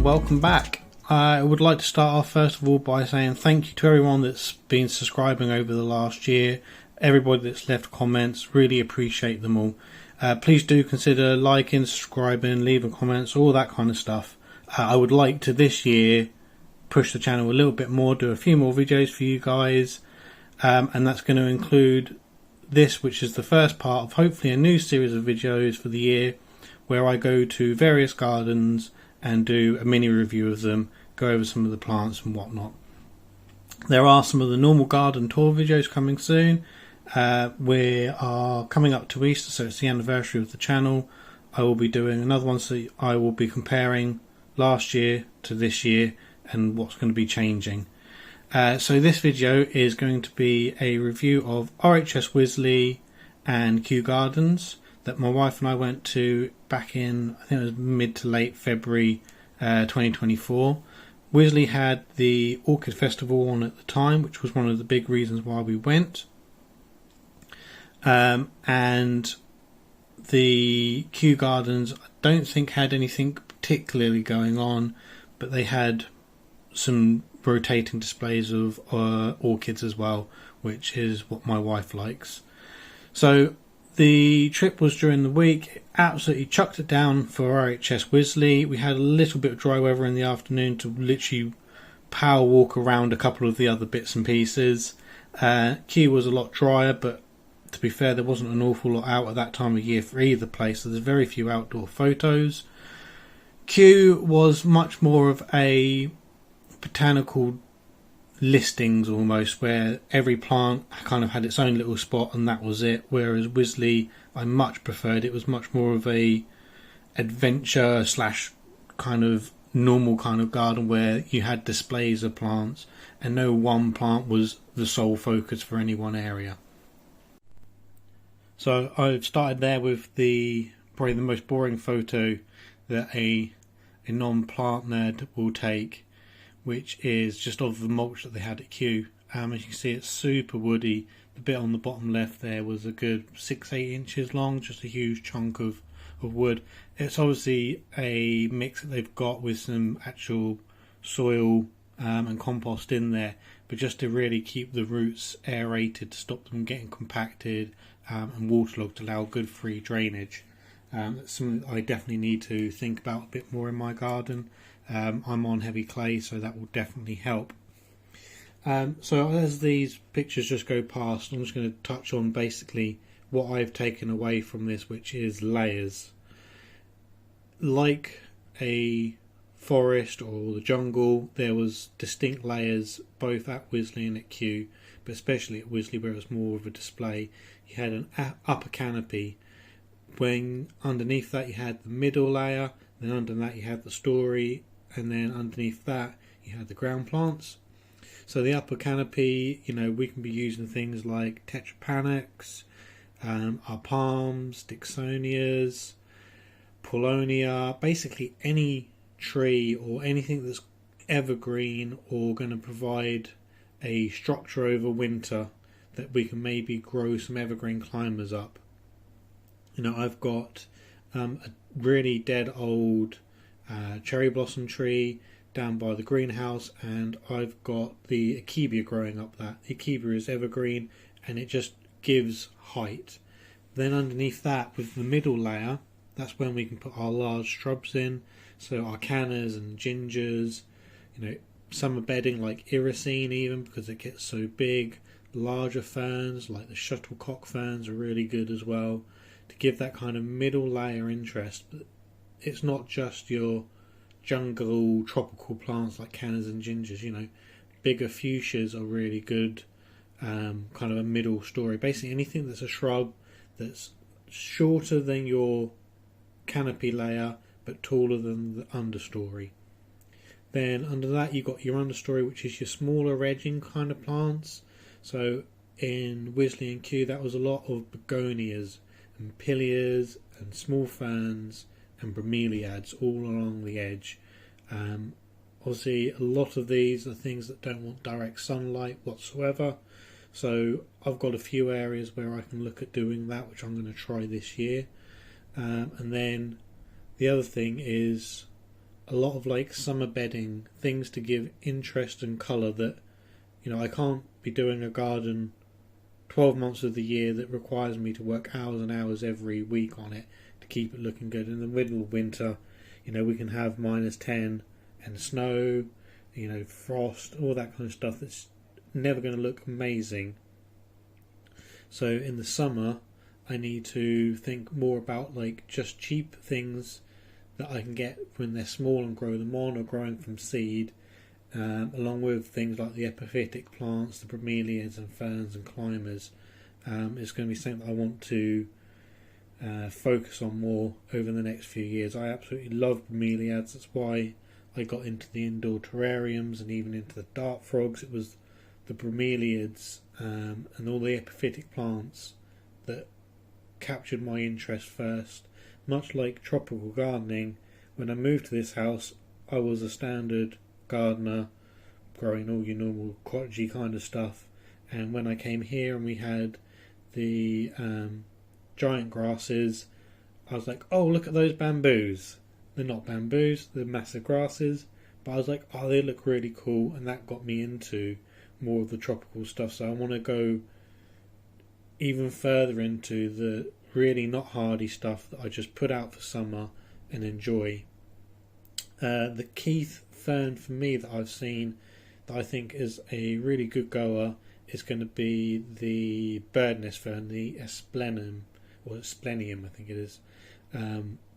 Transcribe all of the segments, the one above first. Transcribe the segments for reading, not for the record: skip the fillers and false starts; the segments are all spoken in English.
and welcome back. I would like to start off first of all by saying thank you to everyone that's been subscribing over the last year, everybody that's left comments, really appreciate them all. Please do consider liking, subscribing, leaving comments, all that kind of stuff. I would like to this year push the channel a little bit more, do a few more videos for you guys, and that's going to include this, which is the first part of hopefully a new series of videos for the year where I go to various gardens and do a mini review of them, go over some of the plants and whatnot. There are some of the normal garden tour videos coming soon. We are coming up to Easter, so it's the anniversary of the channel. I will be doing another one, so I will be comparing last year to this year and what's going to be changing. So this video is going to be a review of RHS Wisley and Kew Gardens that my wife and I went to back in, I think it was mid to late February 2024. Wisley had the Orchid Festival on at the time, which was one of the big reasons why we went. And the Kew Gardens I don't think had anything particularly going on, but they had some rotating displays of orchids as well, which is what my wife likes. So the trip was during the week. Absolutely chucked it down for RHS Wisley. We had a little bit of dry weather in the afternoon to literally power walk around a couple of the other bits and pieces. Kew was a lot drier, but to be fair, there wasn't an awful lot out at that time of year for either place, so there's very few outdoor photos. Kew was much more of a botanical listings almost, where every plant kind of had its own little spot and that was it, whereas Wisley I much preferred. It was much more of a adventure slash kind of normal kind of garden where you had displays of plants and no one plant was the sole focus for any one area. So I've started there with probably the most boring photo that a non-plant nerd will take, which is just of the mulch that they had at Kew. As you can see, it's super woody. The bit on the bottom left there was a good 6-8 inches long, just a huge chunk of wood. It's obviously a mix that they've got with some actual soil and compost in there, but just to really keep the roots aerated to stop them getting compacted and waterlogged, to allow good free drainage. That's something I definitely need to think about a bit more in my garden. I'm on heavy clay, so that will definitely help. So as these pictures just go past, I'm just going to touch on basically what I've taken away from this, which is layers. Like a forest or the jungle, there was distinct layers both at Wisley and at Kew, but especially at Wisley where it was more of a display. You had an upper canopy. When underneath that you had the middle layer, then under that you had the story, and then underneath that you had the ground plants. So the upper canopy, we can be using things like tetrapanax, our palms, Dixonias, Paulonia, basically any tree or anything that's evergreen or going to provide a structure over winter that we can maybe grow some evergreen climbers up. I've got a really dead old cherry blossom tree down by the greenhouse, and I've got the Akebia growing up that. The Akebia is evergreen and it just gives height. Then underneath that, with the middle layer, that's when we can put our large shrubs in, so our cannas and gingers, summer bedding like irisine even, because it gets so big. Larger ferns like the shuttlecock ferns are really good as well, to give that kind of middle layer interest. But it's not just your jungle tropical plants like cannas and gingers. Bigger fuchsias are really good, kind of a middle story. Basically anything that's a shrub that's shorter than your canopy layer but taller than the understory. Then under that you've got your understory, which is your smaller edging kind of plants. So in Wisley and Kew that was a lot of begonias and pillias and small ferns and bromeliads all along the edge. Obviously a lot of these are things that don't want direct sunlight whatsoever, so I've got a few areas where I can look at doing that, which I'm going to try this year. And then the other thing is a lot of like summer bedding, things to give interest and colour that, I can't be doing a garden 12 months of the year that requires me to work hours and hours every week on it to keep it looking good. In the middle of winter, we can have -10 and snow, frost, all that kind of stuff that's never going to look amazing. So in the summer, I need to think more about like just cheap things that I can get when they're small and grow them on or growing from seed, along with things like the epiphytic plants, the bromeliads and ferns and climbers. It's going to be something I want to focus on more over the next few years. I absolutely love bromeliads. That's why I got into the indoor terrariums and even into the dart frogs. It was the bromeliads and all the epiphytic plants that captured my interest first. Much like tropical gardening, when I moved to this house, I was a standard gardener, growing all your normal cottagey kind of stuff. And when I came here and we had the giant grasses, I was like, oh, look at those bamboos. They're not bamboos, they're massive grasses. But I was like, oh, they look really cool. And that got me into more of the tropical stuff. So I want to go even further into the really not hardy stuff that I just put out for summer and enjoy. The Keith fern for me that I've seen that I think is a really good goer is going to be the bird nest fern, the Esplenum, or Splenium I think it is,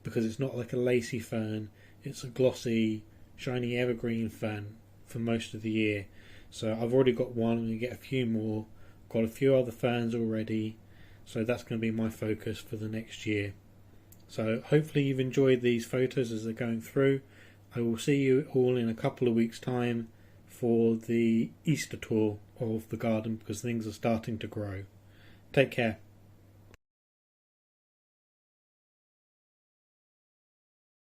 because it's not like a lacy fern, it's a glossy, shiny evergreen fern for most of the year. So I've already got one, I'm going to get a few more, got a few other ferns already, so that's going to be my focus for the next year. So hopefully you've enjoyed these photos as they're going through. I will see you all in a couple of weeks' time for the Easter tour of the garden because things are starting to grow. Take care.